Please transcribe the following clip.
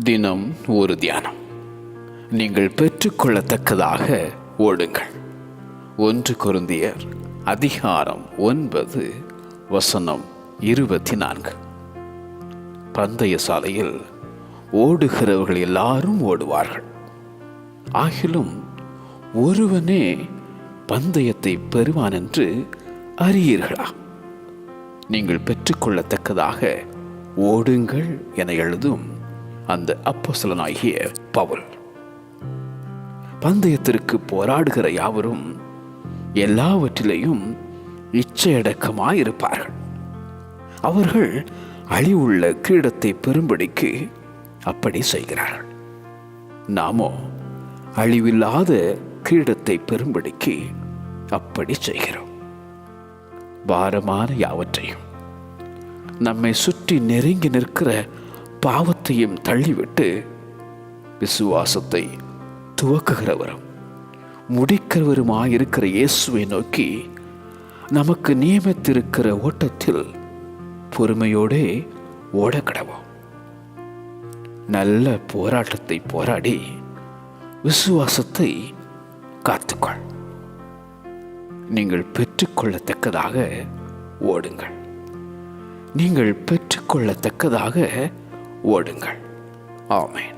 தினம் ஒரு தியானம். நீங்கள் பெற்றுக்கொள்ளத்தக்கதாக ஓடுங்கள். 1 கொரிந்தியர் அதிகாரம் 9 வசனம் 24. பந்தய சாலையில் ஓடுகிறவர்கள் எல்லாரும் ஓடுவார்கள், ஆகிலும் ஒருவனே பந்தயத்தை பெறுவான் என்று அறியீர்களா? நீங்கள் பெற்றுக்கொள்ளத்தக்கதாக ஓடுங்கள் என எழுதும் அந்த அப்போஸ்தலனாகிய பவுல். பந்தயத்திற்கு போராடுகிற யாவரும் எல்லாவற்றிலேயும் இச்சையடக்கமாயிருப்பார்கள். அவர்கள் அழிவுள்ள கிரீடத்தை பெறும்படிக்கு அப்படி செய்கிறார்கள். நாமோ அழிவில்லாத கிரீடத்தை பெறும்படிக்கு அப்படி செய்கிறோம். பாரமான யாவற்றையும் நம்மை சுற்றி நெருங்கி நிற்கிற பாவத்தையும் தள்ளிவிட்டு விசுவாசத்தை துவக்குகிறவரும் முடிக்கிறவருமாயிருக்கிற இயேசுவை நோக்கி நமக்கு நியமித்திருக்கிற ஓட்டத்தில் பொறுமையோடே ஓடக்கடவோம். நல்ல போராட்டத்தை போராடி விசுவாசத்தை காத்துக்கொள். நீங்கள் பெற்றுக்கொள்ளத்தக்கதாக ஓடுங்கள். நீங்கள் பெற்றுக்கொள்ளத்தக்கதாக ஓடுங்கள். ஆமென்.